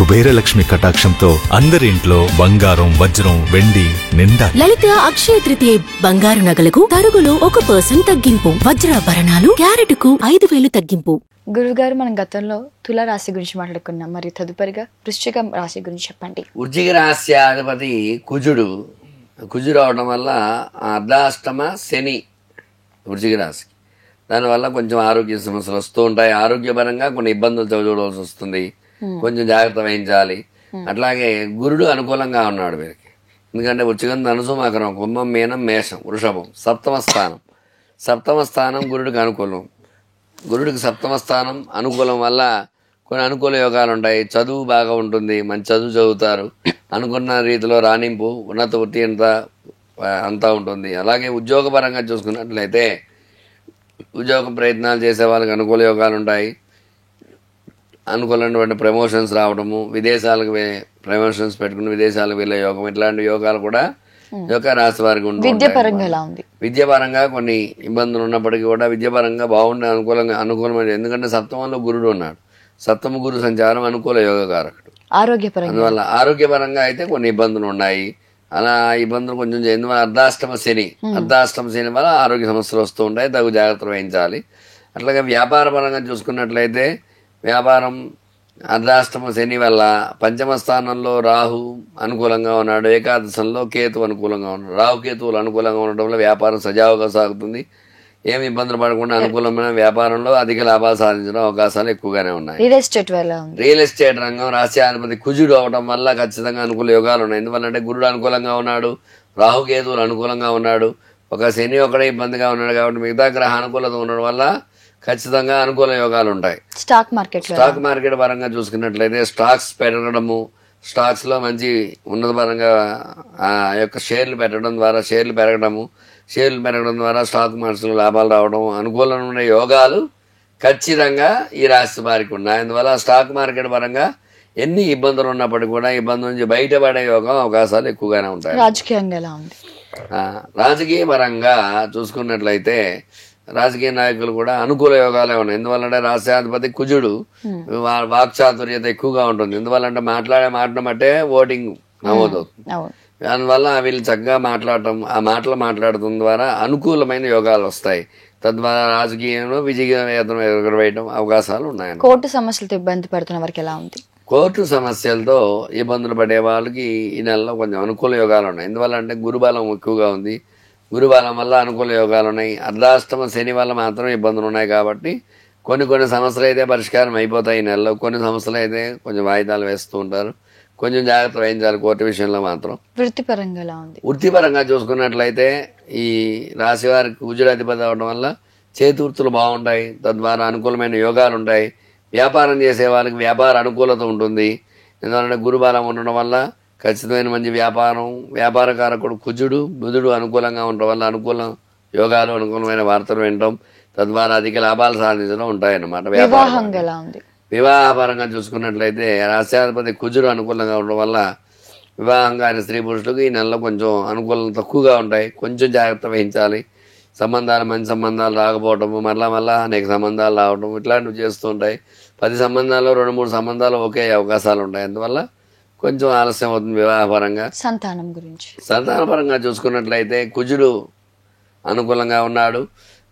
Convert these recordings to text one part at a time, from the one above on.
కుబేరలక్ష్మి కటాక్షంతో అందరి ఇంట్లో బంగారం, వజ్రం, వెండి నిండా. లలిత అక్షయ తృతీయ బంగారు నగలకు తరుగులో 1% తగ్గింపు. వజ్రాభరణాలు క్యారెట్కు 5,000 తగ్గింపు. గురువుగారు, మనం గతంలో తుల రాశి గురించి మాట్లాడుకున్నాం. మరి తదుపరిగా వృశ్చిక రాశి గురించి చెప్పండి. వృశ్చిక రాశి అధిపతి కుజుడు అవడం వల్ల అర్ధాష్టమ శని వృశ్చిక రాశికి. దానివల్ల కొంచెం ఆరోగ్య సమస్యలు వస్తూ ఉంటాయి. ఆరోగ్యపరంగా కొన్ని ఇబ్బందులు చూడవలసి వస్తుంది, కొంచెం జాగ్రత్త వహించాలి. అట్లాగే గురుడు అనుకూలంగా ఉన్నాడు వీరికి. ఎందుకంటే వృశ్చికం, ధనుసు, మకరం, కుంభం, మీనం, మేషం, వృషభం సప్తమ స్థానం గురుడికి అనుకూలం. గురుడికి సప్తమ స్థానం అనుకూలం వల్ల కొన్ని అనుకూల యోగాలు ఉంటాయి. చదువు బాగా ఉంటుంది, మంచి చదువు చదువుతారు, అనుకున్న రీతిలో రాణింపు, ఉన్నత వృత్తి అంతా ఉంటుంది. అలాగే ఉద్యోగపరంగా చూసుకున్నట్లయితే ఉద్యోగ ప్రయత్నాలు చేసే వాళ్ళకి అనుకూల యోగాలు ఉంటాయి. అనుకూలమైనటువంటి ప్రమోషన్స్ రావడము, విదేశాలకు ప్రమోషన్స్ పెట్టుకుని విదేశాలకు వెళ్ళే యోగం, ఇట్లాంటి యోగాలు కూడా యొక్క రాశి వారికి ఉంటుంది. విద్యాపరంగా కొన్ని ఇబ్బందులు ఉన్నప్పటికీ కూడా విద్యాపరంగా బాగుండే అనుకూలమైన, ఎందుకంటే సప్తమంలో గురుడు ఉన్నాడు. సప్తమ గురు సంచారం అనుకూల యోగకారకుడు. అందువల్ల ఆరోగ్యపరంగా అయితే కొన్ని ఇబ్బందులు ఉన్నాయి. అలా ఇబ్బందులు కొంచెం ఎందువల్ల అర్ధాష్టమ శని వల్ల ఆరోగ్య సమస్యలు వస్తూ ఉంటాయి, తగు జాగ్రత్తలు వహించాలి. అట్లాగే వ్యాపార పరంగా చూసుకున్నట్లయితే వ్యాపారం అర్ధాష్టమ శని వల్ల పంచమ స్థానంలో రాహు అనుకూలంగా ఉన్నాడు, ఏకాదశంలో కేతు అనుకూలంగా ఉన్నాడు. రాహుకేతువులు అనుకూలంగా ఉండడం వల్ల వ్యాపారం సజావుగా సాగుతుంది. ఏమి ఇబ్బందులు పడకుండా అనుకూలమైన వ్యాపారంలో అధిక లాభాలు సాధించడం అవకాశాలు ఎక్కువగానే ఉన్నాయి. రియల్ ఎస్టేట్ రంగం రాశ్యాధిపతి కుజుడు అవడం వల్ల ఖచ్చితంగా అనుకూల యోగాలు ఉన్నాయి. ఎందువల్లంటే గురుడు అనుకూలంగా ఉన్నాడు, రాహుకేతువులు అనుకూలంగా ఉన్నాడు, ఒక శని ఒకడే ఇబ్బందిగా ఉన్నాడు. కాబట్టి మిగతా గ్రహ అనుకూలత ఉండడం వల్ల ఖచ్చితంగా అనుకూల యోగాలు ఉంటాయి. స్టాక్ మార్కెట్ పరంగా చూసుకున్నట్లయితే స్టాక్స్ పెరగడము, స్టాక్స్ లో మంచి ఉన్నత పరంగా ఆ యొక్క షేర్లు పెరగడం ద్వారా స్టాక్ మార్కెట్లో లాభాలు రావడం, అనుకూలమైన యోగాలు ఖచ్చితంగా ఈ రాశి వారికి ఉన్నాయి. అందువల్ల స్టాక్ మార్కెట్ పరంగా ఎన్ని ఇబ్బందులు ఉన్నప్పటికీ కూడా ఇబ్బందుల నుంచి బయటపడే యోగం అవకాశాలు ఎక్కువగానే ఉంటాయి. రాజకీయ పరంగా చూసుకున్నట్లయితే రాజకీయ నాయకులు కూడా అనుకూల యోగాలే ఉన్నాయి. ఎందువల్లంటే రాష్ట్రాధిపతి కుజుడు, వాక్చాతుర్యత ఎక్కువగా ఉంటుంది. ఎందువల్లంటే మాట్లాడే మాటను బట్టే ఓటింగ్ నమోదవుతుంది. దానివల్ల వీళ్ళు చక్కగా మాట్లాడటం ద్వారా అనుకూలమైన యోగాలు వస్తాయి. తద్వారా రాజకీయంలో విజయవేతనం ఎగరవేయడం అవకాశాలు ఉన్నాయి. కోర్టు సమస్యలతో ఇబ్బంది పడుతున్న వారికి ఎలా ఉంది? కోర్టు సమస్యలతో ఇబ్బందులు పడే వాళ్ళకి ఈ నెలలో కొంచెం అనుకూల యోగాలు ఉన్నాయి. ఎందువల్లంటే గురుబలం ఎక్కువగా ఉంది. గురుబలం వల్ల అనుకూల యోగాలు ఉన్నాయి. అర్ధాష్టమ శని వల్ల మాత్రం ఇబ్బందులు ఉన్నాయి. కాబట్టి కొన్ని సమస్యలు అయితే పరిష్కారం అయిపోతాయి ఈ నెలలో. కొన్ని సమస్యలు అయితే కొంచెం వాయిదాలు వేస్తూ ఉంటారు. కొంచెం జాగ్రత్త వహించాలి కోర్టు విషయంలో మాత్రం. వృత్తిపరంగా చూసుకున్నట్లయితే ఈ రాశి వారికి కుజుడు అధిపతి అవడం వల్ల చేతి వృత్తులు బాగుంటాయి. తద్వారా అనుకూలమైన యోగాలు ఉంటాయి. వ్యాపారం చేసే వాళ్ళకి వ్యాపార అనుకూలత ఉంటుంది. ఎందుకంటే గురుబలం ఉండడం వల్ల ఖచ్చితమైన మంచి వ్యాపారకారకుడు కుజుడు, బుధుడు అనుకూలంగా ఉండడం వల్ల అనుకూల యోగాలు, అనుకూలమైన వార్తలు వినడం, తద్వారా అధిక లాభాలు సాధించడం ఉంటాయన్నమాట. వివాహపరంగా చూసుకున్నట్లయితే రాశ్యాధిపతి కుజుడు అనుకూలంగా ఉండడం వల్ల వివాహంగా అయిన స్త్రీ పురుషులకు ఈ నెలలో కొంచెం అనుకూలం తక్కువగా ఉంటాయి. కొంచెం జాగ్రత్త వహించాలి. మంచి సంబంధాలు రాకపోవటము, మళ్ళా అనేక సంబంధాలు రావడం, ఇట్లాంటివి చేస్తూ ఉంటాయి. 10 సంబంధాల్లో 2-3 సంబంధాలు ఒకే అవకాశాలు ఉంటాయి. అందువల్ల కొంచెం ఆలస్యం అవుతుంది. వివాహపరంగా సంతానపరంగా చూసుకున్నట్లయితే కుజుడు అనుకూలంగా ఉన్నాడు.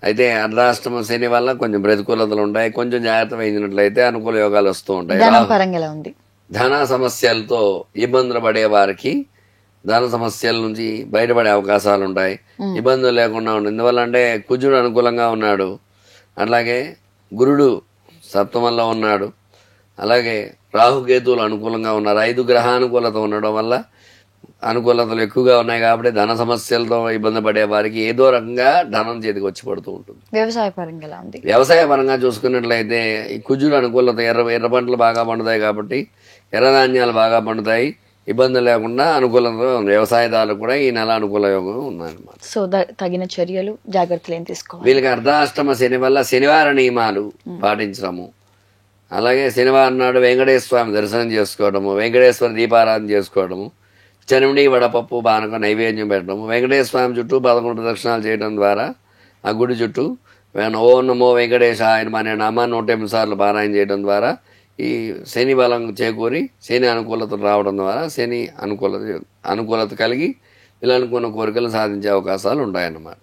అయితే అర్ధాష్టమ శని వల్ల కొంచెం ప్రతికూలతలు ఉంటాయి. కొంచెం జాగ్రత్త వహించినట్లయితే అనుకూల యోగాలు వస్తూ ఉంటాయి. ధన సమస్యలతో ఇబ్బందులు పడే వారికి ధన సమస్యల నుంచి బయటపడే అవకాశాలు ఉంటాయి. ఇబ్బందులు లేకుండా ఉంటుంది. ఎందువల్లంటే కుజుడు అనుకూలంగా ఉన్నాడు, అలాగే గురుడు సప్తమంలో ఉన్నాడు, అలాగే రాహుకేతువులు అనుకూలంగా ఉన్నారు. 5 గ్రహానుకూలత ఉండడం వల్ల అనుకూలతలు ఎక్కువగా ఉన్నాయి. కాబట్టి ధన సమస్యలతో ఇబ్బంది పడే వారికి ఏదో రకంగా ధనం చేతికి వచ్చి పడుతూ ఉంటుంది. వ్యవసాయ పరంగా చూసుకున్నట్లయితే ఈ కుజుడు అనుకూలత, ఎర్ర పంటలు బాగా పండుతాయి. కాబట్టి ఎర్రధాన్యాలు బాగా పండుతాయి. ఇబ్బంది లేకుండా అనుకూలంగా ఉంది. వ్యవసాయదారులకు కూడా ఈ నెల అనుకూల యోగం ఉందన్నమాట. సో తగిన చర్యలు, జాగ్రత్తలు ఏం తీసుకోవాలి? వీళ్ళకి అర్ధాష్టమ శని వల్ల శనివార నియమాలు పాటించడము, అలాగే శనివారం నాడు వెంకటేశ్వర స్వామి దర్శనం చేసుకోవడము, వెంకటేశ్వర దీపారాధన చేసుకోవడము, చనిమిడి వడపప్పు పానకం నైవేద్యం పెట్టడము, వెంకటేశ్వర స్వామి చుట్టూ 11 ప్రదక్షిణాలు చేయడం ద్వారా ఆ గుడి చుట్టూ ఓం నమో వెంకటేశాయ అనే నామాన్ని 108 సార్లు పారాయణ చేయడం ద్వారా ఈ శని బలం చేకూరి శని అనుకూలత రావడం ద్వారా శని అనుకూలత కలిగి వీళ్ళు అనుకున్న కోరికలు సాధించే అవకాశాలు ఉంటాయన్నమాట.